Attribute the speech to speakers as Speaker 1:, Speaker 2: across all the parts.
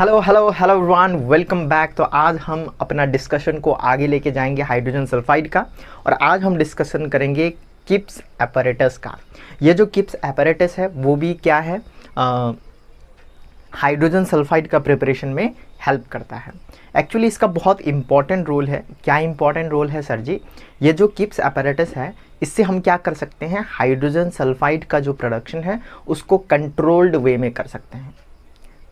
Speaker 1: Hello hello hello everyone, welcome back. तो आज हम अपना डिस्कशन को आगे लेके जाएंगे हाइड्रोजन सल्फाइड का। और आज हम डिस्कशन करेंगे किप्स एपरेटस का। ये जो किप्स एपरेटस है वो भी क्या है, हाइड्रोजन सल्फाइड का प्रिपरेशन में हेल्प करता है। एक्चुअली इसका बहुत इंपॉर्टेंट रोल है। क्या इंपॉर्टेंट रोल है सर जी? ये जो किप्स एपरेटस है इससे हम क्या कर सकते हैं, हाइड्रोजन सल्फाइड का जो प्रोडक्शन है उसको कंट्रोल्ड वे में कर सकते हैं।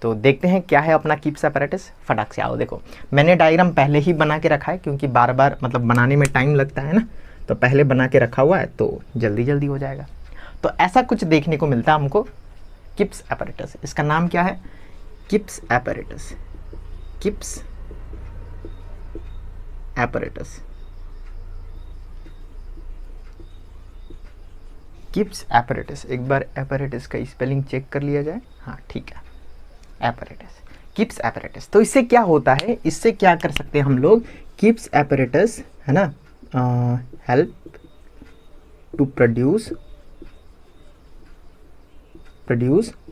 Speaker 1: तो देखते हैं क्या है अपना किप्स एपरेटस। फटाक से आओ। देखो, मैंने डायग्राम पहले ही बना के रखा है क्योंकि बार बार मतलब बनाने में टाइम लगता है ना, तो पहले बना के रखा हुआ है तो जल्दी जल्दी हो जाएगा। तो ऐसा कुछ देखने को मिलता है हमको किप्स एपरेटस। इसका नाम क्या है? Kipp's apparatus. Kipp's apparatus. Kipp's apparatus. एक बार एपरेटस का स्पेलिंग चेक कर लिया जाए। हाँ ठीक है, एपरेटस, किप्स एपरेटस। तो इससे क्या होता है, इससे क्या कर सकते हैं हम लोग? किप्स एपरेटस है ना, help to produce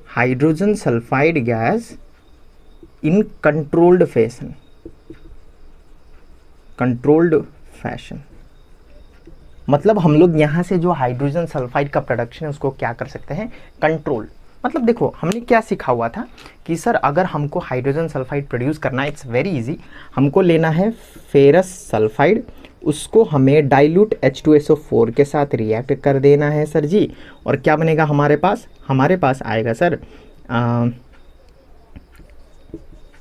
Speaker 1: hydrogen sulphide gas in controlled fashion. मतलब हम लोग यहाँ से जो हाइड्रोजन सल्फाइड का प्रोडक्शन है उसको क्या कर सकते हैं, कंट्रोल। मतलब देखो हमने क्या सीखा हुआ था कि सर अगर हमको हाइड्रोजन सल्फाइड प्रोड्यूस करना है, इट्स वेरी इजी। हमको लेना है फेरस सल्फाइड, उसको हमें डाइल्यूट H2SO4 के साथ रिएक्ट कर देना है सर जी। और क्या बनेगा हमारे पास? हमारे पास आएगा सर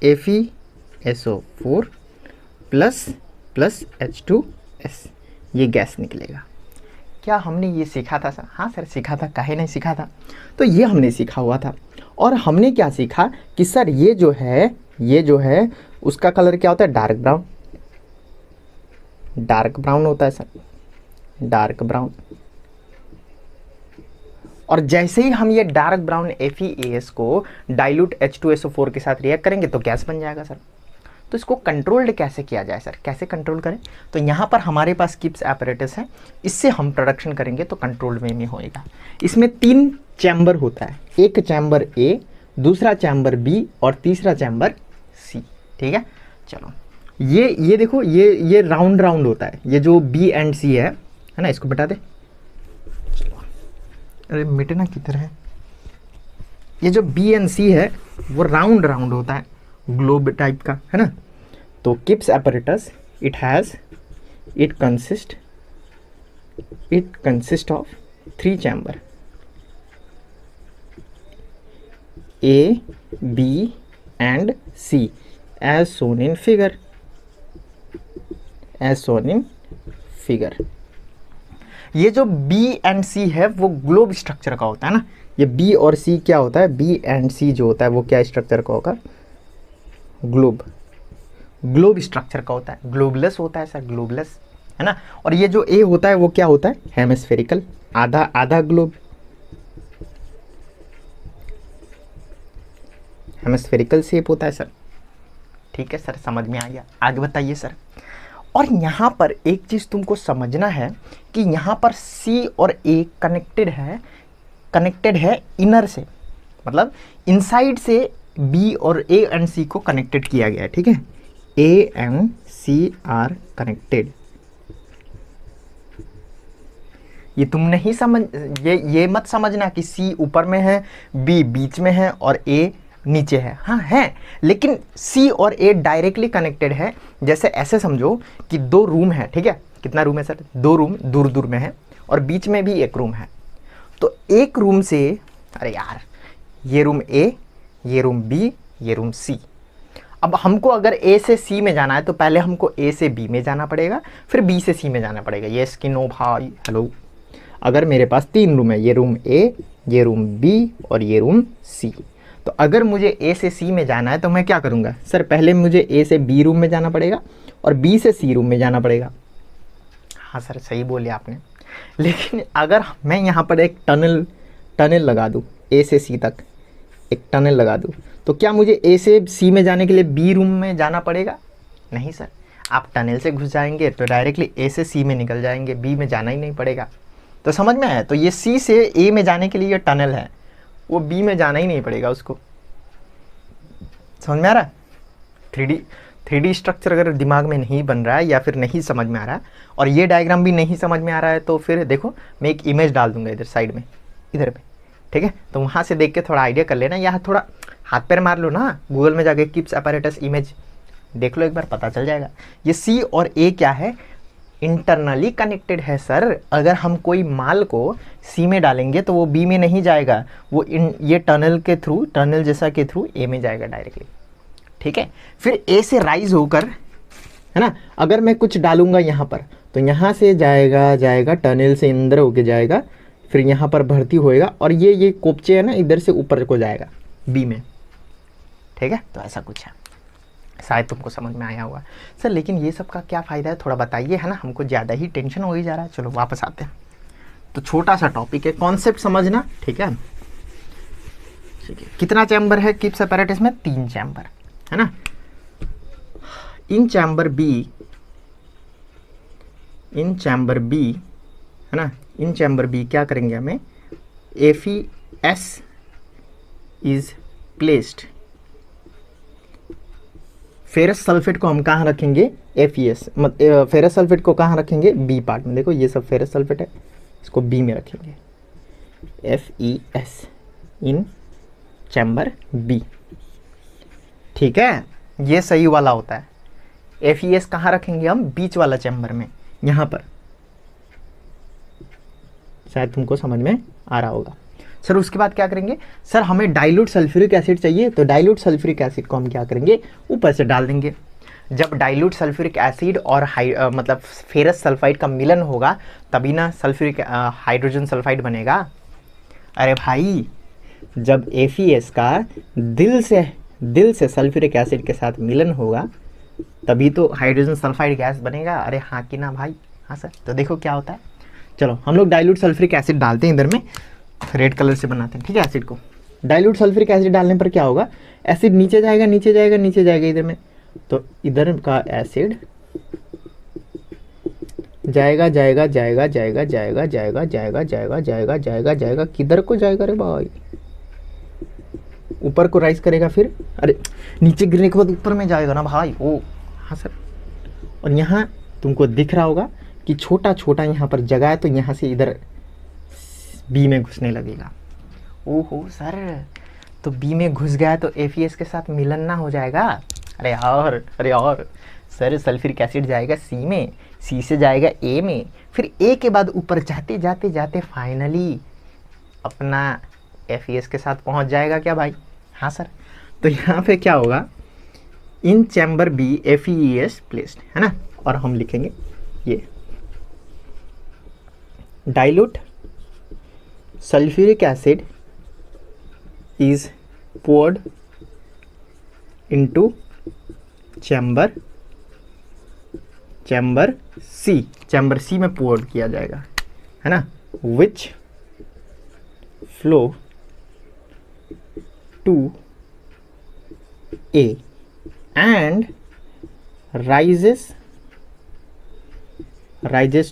Speaker 1: FeSO4 प्लस H2S, ये गैस निकलेगा। क्या हमने ये सीखा था सर? हाँ सर सीखा था, काहे नहीं सीखा था। तो ये हमने सीखा हुआ था। और हमने क्या सीखा कि सर ये जो है उसका कलर क्या होता है? Dark brown. डार्क ब्राउन होता है सर, डार्क ब्राउन। और जैसे ही हम ये डार्क ब्राउन FeAS को डाइल्यूट H2SO4 के साथ रिएक्ट करेंगे तो गैस बन जाएगा सर। तो इसको कंट्रोल्ड कैसे किया जाए सर? कैसे कंट्रोल करें? तो यहाँ पर हमारे पास किप्स एपरेटस है, इससे हम प्रोडक्शन करेंगे तो कंट्रोल्ड वे में होएगा। इसमें 3 चैम्बर होता है, एक चैम्बर A, दूसरा चैम्बर B और तीसरा चैम्बर C। ठीक है, चलो ये देखो, ये राउंड राउंड होता है, ये जो B एंड C है ना, इसको बता दे। अरे मिटना किधर है? ये जो B एंड C है वो राउंड राउंड होता है, ग्लोब टाइप का है ना। तो Kipp's apparatus it consist of 3 chamber, A, B and C as shown in figure। ये जो B एंड C है वो ग्लोब स्ट्रक्चर का होता है ना। ये B और C क्या होता है? B एंड C जो होता है वो क्या स्ट्रक्चर का होगा? ग्लोब स्ट्रक्चर का होता है, ग्लोबुलस होता है सर, ग्लोबुलस है ना। और ये जो A होता है वो क्या होता है? हेमिस्फेरिकल, आधा ग्लोब, हेमिस्फेरिकल शेप होता है सर। ठीक है सर, समझ में आ गया। आगे बताइए सर। और यहाँ पर एक चीज़ तुमको समझना है कि यहाँ पर C और A कनेक्टेड है इनर से, मतलब इनसाइड से B और A एंड C को कनेक्टेड किया गया है। ठीक है, A and C are connected. ये तुम नहीं समझ, ये मत समझना कि C ऊपर में है, B बीच में है और A नीचे है। हाँ है, लेकिन C और A डायरेक्टली कनेक्टेड है। जैसे ऐसे समझो कि 2 रूम है। ठीक है, कितना रूम है सर? 2 रूम दूर दूर में है और बीच में भी एक रूम है। तो एक रूम से, अरे यार, ये रूम A, ये रूम B, ये रूम C। अब हमको अगर A से C में जाना है तो पहले हमको A से B में जाना पड़ेगा, फिर B से C में जाना पड़ेगा। ये स्किनो भाई, हेलो। अगर मेरे पास 3 रूम है, ये रूम A, ये रूम B और ये रूम C, तो अगर मुझे A से C में जाना है तो मैं क्या करूँगा सर? पहले मुझे A से B रूम में जाना पड़ेगा और B से C रूम में जाना पड़ेगा। हाँ सर सही बोले आपने। लेकिन अगर मैं यहाँ पर एक टनल लगा दूँ, A से C तक एक टनल लगा दूँ, तो क्या मुझे A से C में जाने के लिए B रूम में जाना पड़ेगा? नहीं सर, आप टनल से घुस जाएंगे तो डायरेक्टली A से C में निकल जाएंगे, B में जाना ही नहीं पड़ेगा। तो समझ में आया? तो ये C से A में जाने के लिए ये टनल है, वो B में जाना ही नहीं पड़ेगा उसको। समझ में आ रहा है? थ्री डी स्ट्रक्चर अगर दिमाग में नहीं बन रहा है या फिर नहीं समझ में आ रहा है और ये डायग्राम भी नहीं समझ में आ रहा है, तो फिर देखो मैं एक इमेज डाल दूंगा इधर साइड में, इधर पे, ठीक है? तो वहाँ से देख के थोड़ा आइडिया कर लेना, यहाँ थोड़ा हाथ पैर मार लो ना, गूगल में जाके किप्स apparatus इमेज देख लो एक बार, पता चल जाएगा। ये सी और ए क्या है? इंटरनली कनेक्टेड है सर। अगर हम कोई माल को सी में डालेंगे तो वो बी में नहीं जाएगा, वो ये टनल के थ्रू, टनल जैसा के थ्रू ए में जाएगा डायरेक्टली, ठीक है? फिर ए से राइज होकर, है ना, अगर मैं कुछ डालूंगा यहाँ पर तो यहाँ से जाएगा टनल से अंदर होके जाएगा, फिर यहाँ पर भर्ती होएगा और ये कोपचे है ना, इधर से ऊपर को जाएगा बी में, ठीक है? तो ऐसा कुछ है, शायद तुमको समझ में आया होगा सर। लेकिन ये सब का क्या फ़ायदा है, थोड़ा बताइए, है ना? हमको ज़्यादा ही टेंशन हो ही जा रहा है। चलो वापस आते हैं। तो छोटा सा टॉपिक है, कॉन्सेप्ट समझना, ठीक है? ठीक है, कितना चैम्बर है किप्स apparatus में? 3 चैम्बर, है ना? इन चैम्बर बी, है ना, इन चैम्बर बी क्या करेंगे हमें? FeS is placed. Ferrous sulphate को हम कहाँ रखेंगे? FeS, फेरस सल्फेट को कहाँ रखेंगे? बी पार्ट में। देखो ये सब फेरस सल्फेट है, इसको बी में रखेंगे, FeS इन चैम्बर बी, ठीक है? ये सही वाला होता है। FeS कहाँ रखेंगे हम? बीच वाला चैम्बर में, यहाँ पर। शायद तुमको समझ में आ रहा होगा सर। उसके बाद क्या करेंगे? सर हमें डाइल्यूट सल्फ्यूरिक एसिड चाहिए, तो डाइल्यूट सल्फ्यूरिक एसिड को हम क्या करेंगे? ऊपर से डाल देंगे। जब डाइल्यूट सल्फ्यूरिक एसिड और मतलब फेरस सल्फाइड का मिलन होगा तभी ना सल्फ्यूरिक हाइड्रोजन सल्फाइड बनेगा। अरे भाई, जब FeS का दिल से सल्फ्यूरिक एसिड के साथ मिलन होगा तभी तो हाइड्रोजन सल्फाइड गैस बनेगा। अरे हाँ कि ना भाई? हाँ सर। तो देखो क्या होता है, चलो हम लोग डाइल्यूट सल्फ्यूरिक एसिड डालते हैं इधर में, रेड कलर से बनाते हैं, ठीक है? एसिड को डाइल्यूट सल्फ्यूरिक एसिड डालने पर क्या होगा? एसिड नीचे जाएगा इधर में, तो इधर का एसिड जाएगा, किधर को जाएगा रे भाई? ऊपर को राइज करेगा, फिर अरे नीचे गिरने के बाद ऊपर में जाएगा ना भाई। ओ हाँ सर। और यहाँ तुमको दिख रहा होगा कि छोटा छोटा यहाँ पर जगह है, तो यहाँ से इधर बी में घुसने लगेगा। ओहो सर, तो बी में घुस गया तो FeS के साथ मिलन ना हो जाएगा? अरे यार सर, सल्फ्यूरिक एसिड जाएगा सी में, सी से जाएगा ए में, फिर ए के बाद ऊपर जाते फाइनली अपना FeS के साथ पहुंच जाएगा क्या भाई? हाँ सर। तो यहाँ पे क्या होगा? In chamber B FeS placed, है ना? और हम लिखेंगे ये dilute sulphuric acid is poured into chamber C में pour किया जाएगा, है ना? which flow to A and rises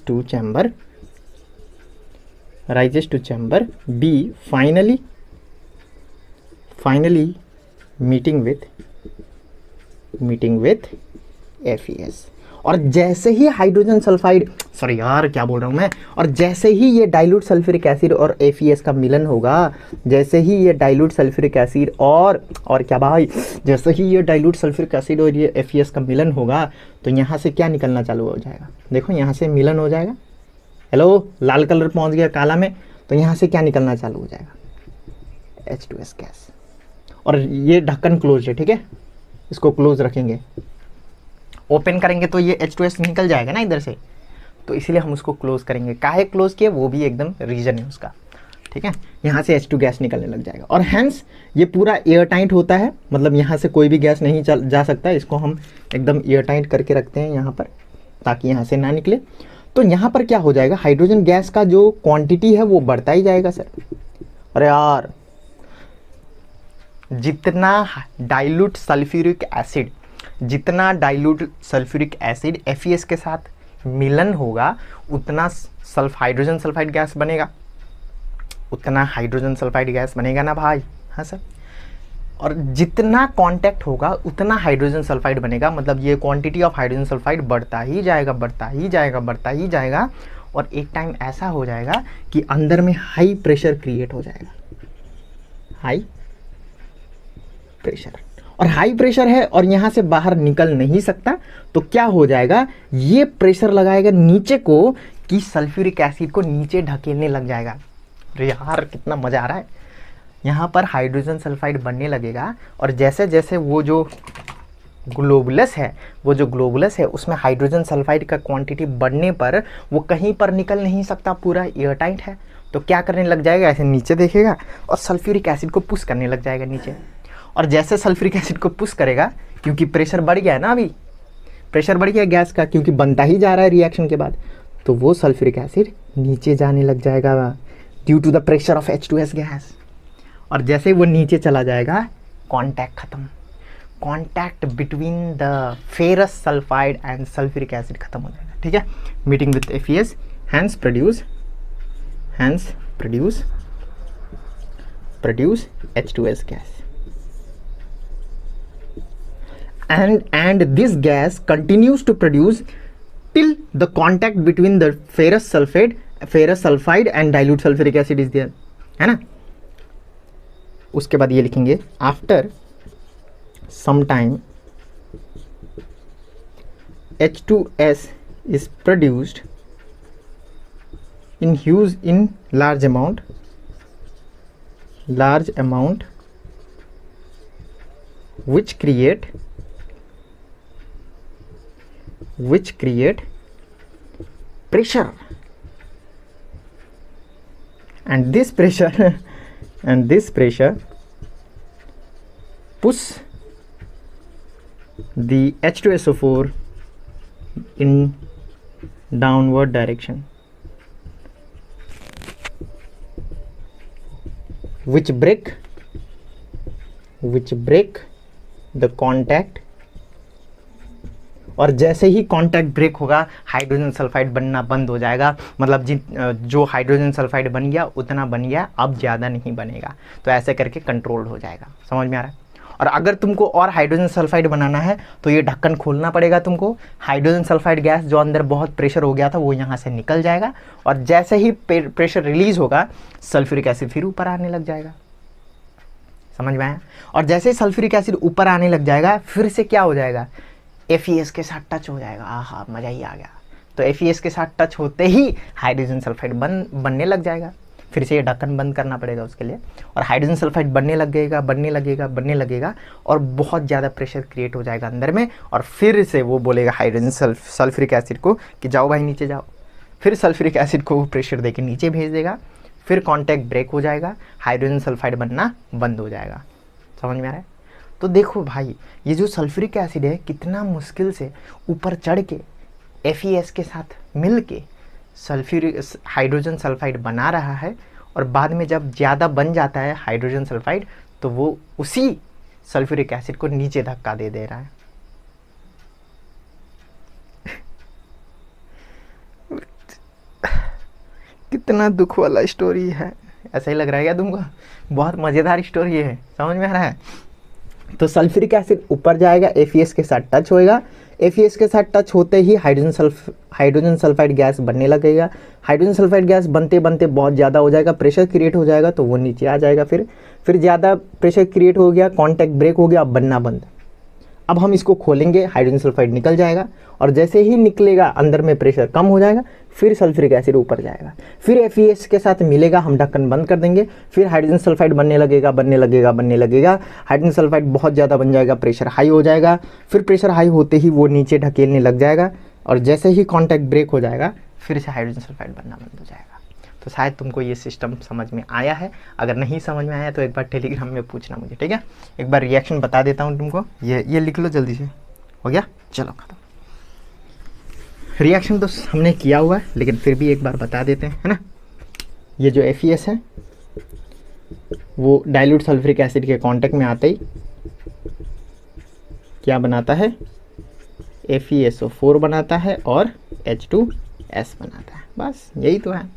Speaker 1: to chamber B, finally meeting with FeS। और जैसे ही हाइड्रोजन सल्फाइड, सॉरी यार क्या बोल रहा हूँ मैं, और जैसे ही ये डाइल्यूट सल्फ्यूरिक एसिड और FeS का मिलन होगा, जैसे ही ये डाइल्यूट सल्फ्यूरिक एसिड और क्या भाई, जैसे ही ये डाइल्यूट सल्फ्यूरिक एसिड और ये FeS का मिलन होगा तो यहाँ से क्या निकलना चालू हो जाएगा? देखो यहाँ से मिलन हो जाएगा, हेलो लाल कलर पहुँच गया काला में, तो यहाँ से क्या निकलना चालू हो जाएगा? H2S gas. और ये ढक्कन क्लोज है, ठीक है? इसको क्लोज रखेंगे, ओपन करेंगे तो ये H2S निकल जाएगा ना इधर से, तो इसलिए हम उसको क्लोज करेंगे। काहे क्लोज किए वो भी एकदम रीजन है उसका, ठीक है? यहाँ से H2 गैस निकलने लग जाएगा और हैंस ये पूरा एयर टाइट होता है, मतलब यहाँ से कोई भी गैस नहीं जा सकता। इसको हम एकदम एयर टाइट करके रखते हैं यहाँ पर ताकि यहाँ से ना निकले। तो यहाँ पर क्या हो जाएगा? हाइड्रोजन गैस का जो क्वांटिटी है वो बढ़ता ही जाएगा सर। अरे यार, जितना डाइल्यूट सल्फ्यूरिक एसिड FeS के साथ मिलन होगा उतना हाइड्रोजन सल्फाइड गैस बनेगा, ना भाई? हाँ सर। और जितना कांटेक्ट होगा उतना हाइड्रोजन सल्फाइड बनेगा, मतलब ये क्वांटिटी ऑफ हाइड्रोजन सल्फाइड बढ़ता ही जाएगा, बढ़ता ही जाएगा, बढ़ता ही जाएगा, और एक टाइम ऐसा हो जाएगा कि अंदर में हाई प्रेशर क्रिएट हो जाएगा, हाई प्रेशर। और हाई प्रेशर है और यहाँ से बाहर निकल नहीं सकता, तो क्या हो जाएगा, ये प्रेशर लगाएगा नीचे को कि सल्फ्यूरिक एसिड को नीचे ढकेलने लग जाएगा। अरे यार कितना मज़ा आ रहा है। यहाँ पर हाइड्रोजन सल्फाइड बनने लगेगा और जैसे जैसे वो जो ग्लोबुलस है उसमें हाइड्रोजन सल्फाइड का क्वांटिटी बढ़ने पर वो कहीं पर निकल नहीं सकता, पूरा एयरटाइट है। तो क्या करने लग जाएगा, ऐसे नीचे देखेगा और सल्फ्यूरिक एसिड को पुश करने लग जाएगा नीचे। और जैसे सल्फ्यूरिक एसिड को पुश करेगा, क्योंकि प्रेशर बढ़ गया है ना, अभी प्रेशर बढ़ गया गैस का, क्योंकि बनता ही जा रहा है रिएक्शन के बाद, तो वो सल्फ्यूरिक एसिड नीचे जाने लग जाएगा due to the pressure of H2S gas. और जैसे वो नीचे चला जाएगा, कांटेक्ट खत्म, contact between the ferrous sulphide and sulphuric acid खत्म हो जाएगा। ठीक है, meeting with FeS, hence produce H2S gas, and this gas continues to produce till the contact between the ferrous sulfide and dilute sulfuric acid is there, है ना। उसके बाद ये लिखेंगे after some time H2S is produced in large amount which create pressure, and this pressure push the H2SO4 in downward direction, which break the contact। और जैसे ही contact break होगा hydrogen sulphide बनना बंद हो जाएगा, मतलब जो हाइड्रोजन सल्फाइड बन गया उतना बन गया, अब ज़्यादा नहीं बनेगा। तो ऐसे करके कंट्रोल हो जाएगा, समझ में आ रहा है। और अगर तुमको और हाइड्रोजन सल्फाइड बनाना है तो ये ढक्कन खोलना पड़ेगा तुमको, हाइड्रोजन सल्फाइड गैस जो अंदर बहुत प्रेशर हो गया था वो यहाँ से निकल जाएगा, और जैसे ही प्रेशर रिलीज होगा सल्फ्यूरिक एसिड फिर ऊपर आने लग जाएगा, समझ में आया। और जैसे ही सल्फ्यूरिक एसिड ऊपर आने लग जाएगा फिर से क्या हो जाएगा, FeS के साथ टच हो जाएगा। आहा, मज़ा ही आ गया। तो FeS के साथ टच होते ही हाइड्रोजन सल्फाइड बनने लग जाएगा, फिर से ये ढक्कन बंद करना पड़ेगा उसके लिए, और हाइड्रोजन सल्फाइड बनने लगेगा और बहुत ज़्यादा प्रेशर क्रिएट हो जाएगा अंदर में, और फिर से वो बोलेगा हाइड्रोजन सल्फ्यूरिक एसिड को कि जाओ भाई नीचे जाओ, फिर सल्फ्यूरिक एसिड को प्रेशर देके नीचे भेज देगा, फिर कॉन्टैक्ट ब्रेक हो जाएगा, हाइड्रोजन सल्फाइड बनना बंद हो जाएगा, समझ में आ रहा है। तो देखो भाई, ये जो सल्फ्यूरिक एसिड है कितना मुश्किल से ऊपर चढ़ के FeS के साथ मिल के हाइड्रोजन सल्फाइड बना रहा है, और बाद में जब ज़्यादा बन जाता है हाइड्रोजन सल्फाइड तो वो उसी सल्फ्यूरिक एसिड को नीचे धक्का दे रहा है। कितना दुख वाला स्टोरी है, ऐसा ही लग रहा है क्या तुमको? बहुत मज़ेदार स्टोरी है, समझ में आ रहा है। तो सल्फ्यूरिक एसिड ऊपर जाएगा, FeS के साथ टच होएगा, FeS के साथ टच होते ही हाइड्रोजन सल्फाइड गैस बनने लगेगा, हाइड्रोजन सल्फाइड गैस बनते बनते बहुत ज़्यादा हो जाएगा, प्रेशर क्रिएट हो जाएगा, तो वो नीचे आ जाएगा, फिर ज़्यादा प्रेशर क्रिएट हो गया, कॉन्टैक्ट ब्रेक हो गया, अब बनना बंद। अब हम इसको खोलेंगे, हाइड्रोजन सल्फाइड निकल जाएगा, और जैसे ही निकलेगा अंदर में प्रेशर कम हो जाएगा, फिर सल्फ्यूरिक एसिड ऊपर जाएगा, फिर FeS के साथ मिलेगा, हम ढक्कन बंद कर देंगे, फिर हाइड्रोजन सल्फाइड बनने लगेगा, हाइड्रोजन सल्फाइड बहुत ज़्यादा बन जाएगा, प्रेशर हाई हो जाएगा, फिर प्रेशर हाई होते ही वो नीचे ढकेलने लग जाएगा, और जैसे ही कॉन्टैक्ट ब्रेक हो जाएगा फिर से हाइड्रोजन सल्फाइड बनना बंद हो जाएगा। तो शायद तुमको ये सिस्टम समझ में आया है, अगर नहीं समझ में आया तो एक बार टेलीग्राम में पूछना मुझे, ठीक है। एक बार रिएक्शन बता देता हूँ तुमको, ये लिख लो जल्दी से, हो गया, चलो खत्म। रिएक्शन तो हमने किया हुआ है, लेकिन फिर भी एक बार बता देते हैं, है ना। ये जो FeS है वो डाइल्यूट सल्फ्यूरिक एसिड के कांटेक्ट में आते ही क्या बनाता है, FeSO4 बनाता है और H2S बनाता है, बस यही तो है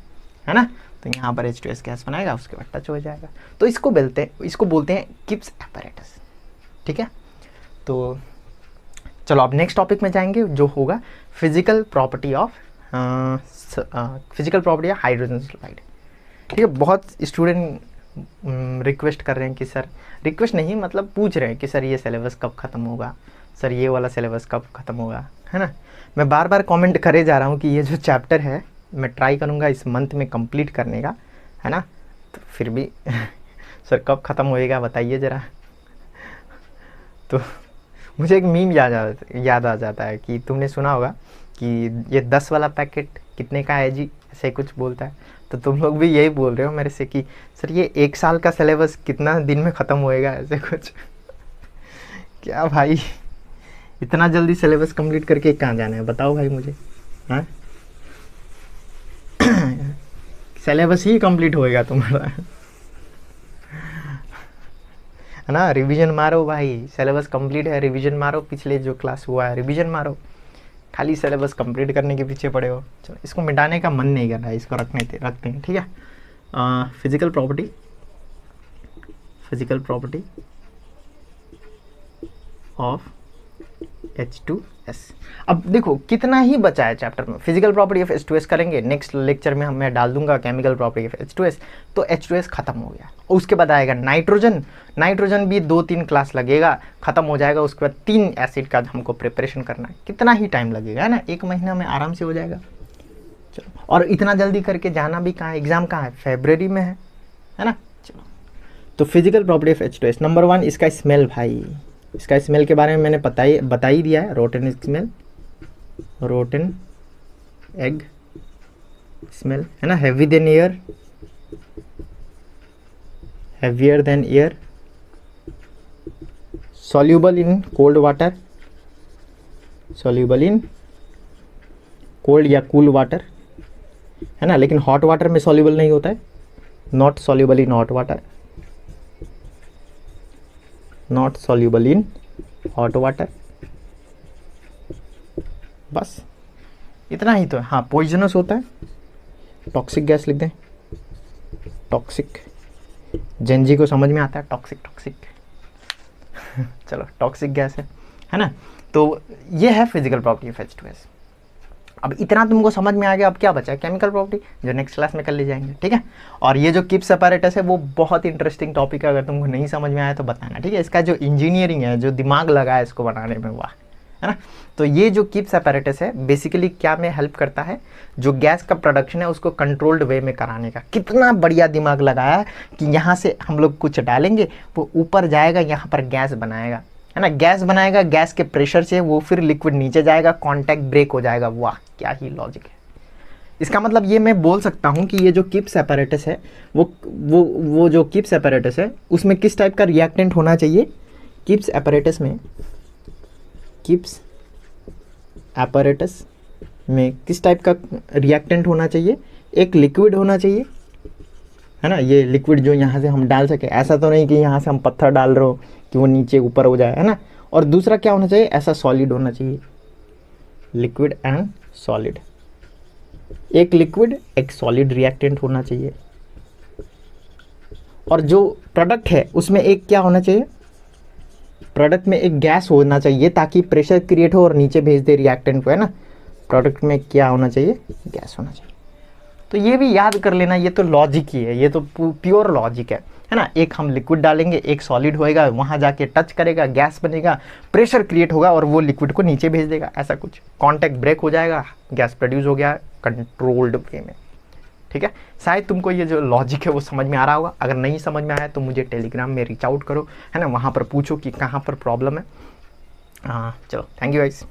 Speaker 1: ना। तो यहाँ पर H2S गैस बनाएगा, उसके बाद टच हो जाएगा। तो इसको बोलते हैं किप्स एपैरेटस। ठीक है, तो चलो अब नेक्स्ट टॉपिक में जाएंगे जो होगा physical property of hydrogen sulphide. ठीक है, बहुत स्टूडेंट रिक्वेस्ट कर रहे हैं कि सर, रिक्वेस्ट नहीं मतलब पूछ रहे हैं कि सर ये सिलेबस कब ख़त्म होगा, सर ये वाला सिलेबस कब ख़त्म होगा, है ना। मैं बार बार कमेंट करे जा रहा हूँ कि ये जो चैप्टर है मैं ट्राई करूँगा इस मंथ में कंप्लीट करने का, है ना। तो फिर भी सर कब ख़त्म होएगा बताइए ज़रा। तो मुझे एक मीम याद आ जाता है कि तुमने सुना होगा कि ये 10 वाला पैकेट कितने का है जी, ऐसे कुछ बोलता है। तो तुम लोग भी यही बोल रहे हो मेरे से कि सर ये 1 साल का सिलेबस कितना दिन में ख़त्म होएगा, ऐसे कुछ। क्या भाई, इतना जल्दी सिलेबस कंप्लीट करके कहाँ जाना है बताओ भाई मुझे, हाँ। सिलेबस ही कंप्लीट होएगा तुम्हारा, है ना। रिवीजन मारो भाई, सिलेबस कंप्लीट है, रिवीजन मारो, पिछले जो क्लास हुआ है रिवीजन मारो, खाली सिलेबस कंप्लीट करने के पीछे पड़े हो। चलो इसको मिटाने का मन नहीं कर रहा है, इसको रखते हैं, ठीक है। Physical property of H2S। अब देखो कितना ही बचा है चैप्टर में। फिजिकल प्रॉपर्टी ऑफ H2S करेंगे, नेक्स्ट लेक्चर में मैं डाल दूंगा केमिकल प्रॉपर्टी ऑफ H2S। तो H2S खत्म हो गया, उसके बाद आएगा नाइट्रोजन भी 2-3 क्लास लगेगा, खत्म हो जाएगा। उसके बाद 3 एसिड का हमको प्रिपरेशन करना है, कितना ही टाइम लगेगा, है ना। 1 महीना में आराम से हो जाएगा। चलो, और इतना जल्दी करके जाना भी कहाँ है, एग्जाम कहाँ है, फरवरी में है ना। चलो, तो physical property of H2S number 1 इसका स्मेल। भाई इसका स्मेल के बारे में मैंने बता ही दिया है, rotten smell, rotten egg smell, है ना। Heavy than air, heavier than air, soluble in cold water, soluble in cold या कूल वाटर, है ना। लेकिन हॉट वाटर में सॉल्यूबल नहीं होता है, not soluble in hot water, not soluble in hot water. बस इतना ही तो है। हाँ, पॉइजनस होता है, टॉक्सिक गैस लिख दें, टॉक्सिक, जेनजी को समझ में आता है टॉक्सिक चलो टॉक्सिक गैस है ना। तो ये है फिजिकल प्रॉपर्टी ऑफ H2S। अब इतना तुमको समझ में आ गया, अब क्या बचा है केमिकल प्रॉपर्टी, जो नेक्स्ट क्लास में कर ले जाएंगे, ठीक है। और ये जो किप्स एपैरेटस है वो बहुत इंटरेस्टिंग टॉपिक है, अगर तुमको नहीं समझ में आया तो बताना, ठीक है। इसका जो इंजीनियरिंग है, जो दिमाग लगा है इसको बनाने में, वाह, है ना। तो ये जो किप्स एपैरेटस है बेसिकली क्या में हेल्प करता है, जो गैस का प्रोडक्शन है उसको कंट्रोल्ड वे में कराने का। कितना बढ़िया दिमाग लगाया है कि यहाँ से हम लोग कुछ डालेंगे, वो ऊपर जाएगा, यहाँ पर गैस बनाएगा, है ना। गैस बनाएगा, गैस के प्रेशर से वो फिर लिक्विड नीचे जाएगा, कांटेक्ट ब्रेक हो जाएगा। वाह, क्या ही लॉजिक है। इसका मतलब ये मैं बोल सकता हूँ कि ये जो किप्स एपैरेटस है वो जो किप्स एपैरेटस है उसमें किस टाइप का रिएक्टेंट होना चाहिए। किप्स एपैरेटस में किस टाइप का रिएक्टेंट होना चाहिए। एक लिक्विड होना चाहिए, है ना। ये लिक्विड जो यहाँ से हम डाल सके, ऐसा तो नहीं कि यहाँ से हम पत्थर डाल रहे हो कि वो नीचे ऊपर हो जाए, है ना। और दूसरा क्या होना चाहिए, ऐसा सॉलिड होना चाहिए, लिक्विड एंड सॉलिड। एक लिक्विड एक सॉलिड रिएक्टेंट होना चाहिए। और जो प्रोडक्ट है उसमें एक क्या होना चाहिए, प्रोडक्ट में एक गैस होना चाहिए ताकि प्रेशर क्रिएट हो और नीचे भेज दे रिएक्टेंट को, है ना। प्रोडक्ट में क्या होना चाहिए, गैस होना चाहिए। तो ये भी याद कर लेना, ये तो लॉजिक ही है, ये तो प्योर लॉजिक है ना। एक हम लिक्विड डालेंगे, एक सॉलिड होएगा, वहाँ जाके टच करेगा, गैस बनेगा, प्रेशर क्रिएट होगा और वो लिक्विड को नीचे भेज देगा, ऐसा कुछ। कांटेक्ट ब्रेक हो जाएगा, गैस प्रोड्यूस हो गया कंट्रोल्ड वे में, ठीक है। शायद तुमको ये जो लॉजिक है वो समझ में आ रहा होगा। अगर नहीं समझ में आया तो मुझे टेलीग्राम में रीच आउट करो, है ना। वहाँ पर पूछो कि कहाँ पर प्रॉब्लम है। चलो, थैंक यू गाइस।